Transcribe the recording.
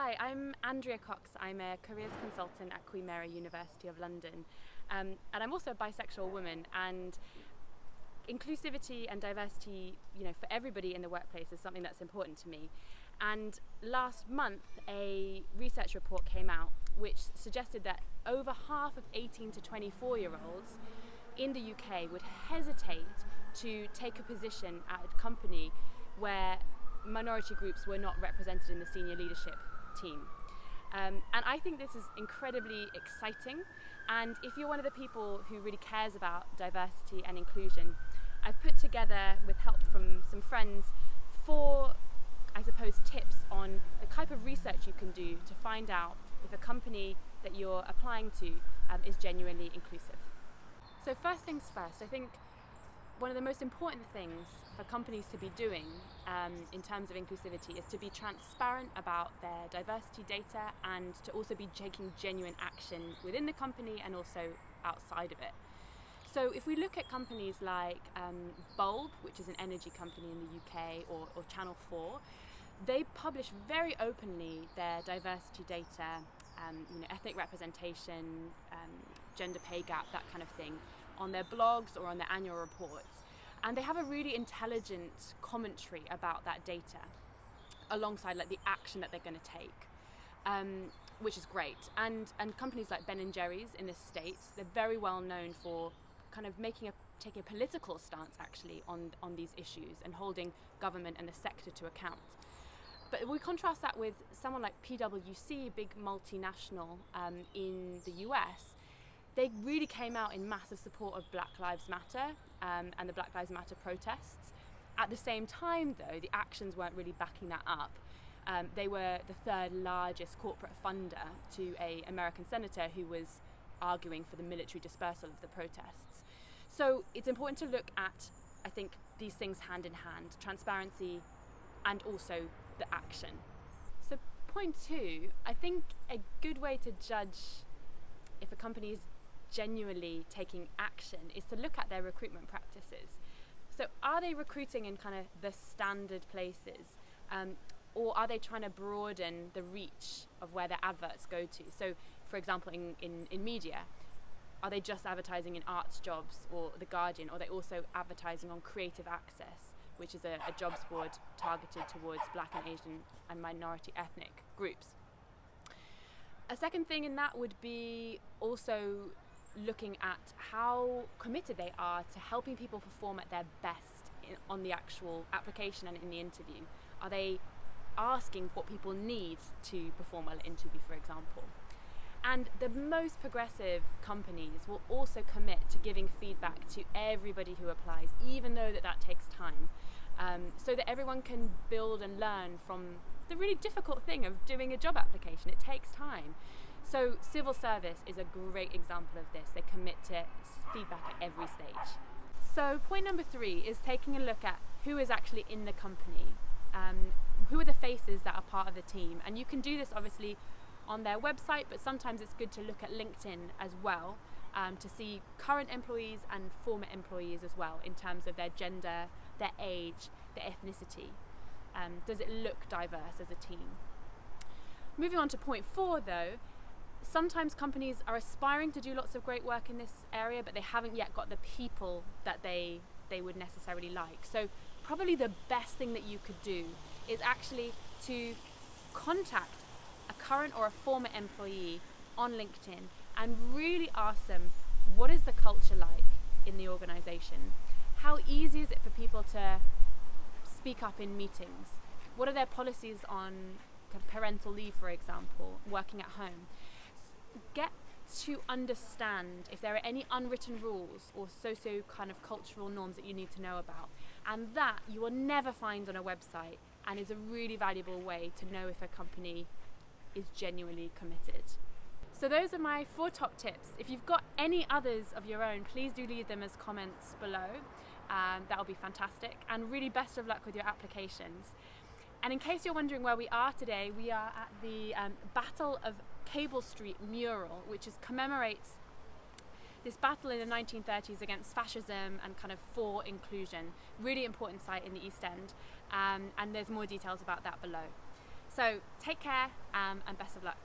Hi, I'm Andrea Cox. I'm a careers consultant at QMUL University of London, and I'm also a bisexual woman. And inclusivity and diversity, for everybody in the workplace is something that's important to me. And last month, a research report came out which suggested that over half of 18 to 24-year-olds in the UK would hesitate to take a position at a company where minority groups were not represented in the senior leadership team. And I think this is incredibly exciting. And if you're one of the people who really cares about diversity and inclusion, I've put together, with help from some friends, 4, tips on the type of research you can do to find out if a company that you're applying to is genuinely inclusive. So first things first, I think one of the most important things for companies to be doing in terms of inclusivity is to be transparent about their diversity data and to also be taking genuine action within the company and also outside of it. So if we look at companies like Bulb, which is an energy company in the UK, or Channel 4, they publish very openly their diversity data, ethnic representation, gender pay gap, that kind of thing, on their blogs or on their annual reports. And they have a really intelligent commentary about that data alongside the action that they're going to take, which is great. And companies like Ben & Jerry's in the States, they're very well known for kind of taking a political stance actually on these issues and holding government and the sector to account. But we contrast that with someone like PwC, a big multinational in the US. They really came out in massive support of Black Lives Matter and the Black Lives Matter protests. At the same time, though, the actions weren't really backing that up. They were the 3rd largest corporate funder to an American senator who was arguing for the military dispersal of the protests. So it's important to look at, I think, these things hand in hand, transparency and also the action. So point 2, I think a good way to judge if a company is genuinely taking action is to look at their recruitment practices. So are they recruiting in kind of the standard places, or are they trying to broaden the reach of where their adverts go to? So for example, in media, are they just advertising in arts jobs or The Guardian, or are they also advertising on Creative Access, which is a jobs board targeted towards Black and Asian and minority ethnic groups? A second thing in that would be also looking at how committed they are to helping people perform at their best on the actual application and in the interview. Are they asking what people need to perform well at interview, for example? And the most progressive companies will also commit to giving feedback to everybody who applies, even though that takes time, so that everyone can build and learn from the really difficult thing of doing a job application. It takes time. So civil service is a great example of this. They commit to feedback at every stage. So point number 3 is taking a look at who is actually in the company. Who are the faces that are part of the team? And you can do this obviously on their website, but sometimes it's good to look at LinkedIn as well, to see current employees and former employees as well in terms of their gender, their age, their ethnicity. Does it look diverse as a team? Moving on to point 4 though, sometimes companies are aspiring to do lots of great work in this area, but they haven't yet got the people that they would necessarily like. So probably the best thing that you could do is actually to contact a current or a former employee on LinkedIn and really ask them, what is the culture like in the organization? How easy is it for people to speak up in meetings? What are their policies on parental leave, for example, working at home? Get to understand if there are any unwritten rules or cultural norms that you need to know about. And that you will never find on a website, and is a really valuable way to know if a company is genuinely committed. So those are my 4 top tips. If you've got any others of your own, please do leave them as comments below. That will be fantastic. And really best of luck with your applications. And in case you're wondering where we are today, we are at the Battle of Cable Street mural, which commemorates this battle in the 1930s against fascism and kind of for inclusion. Really important site in the East End, and there's more details about that below. So take care and best of luck.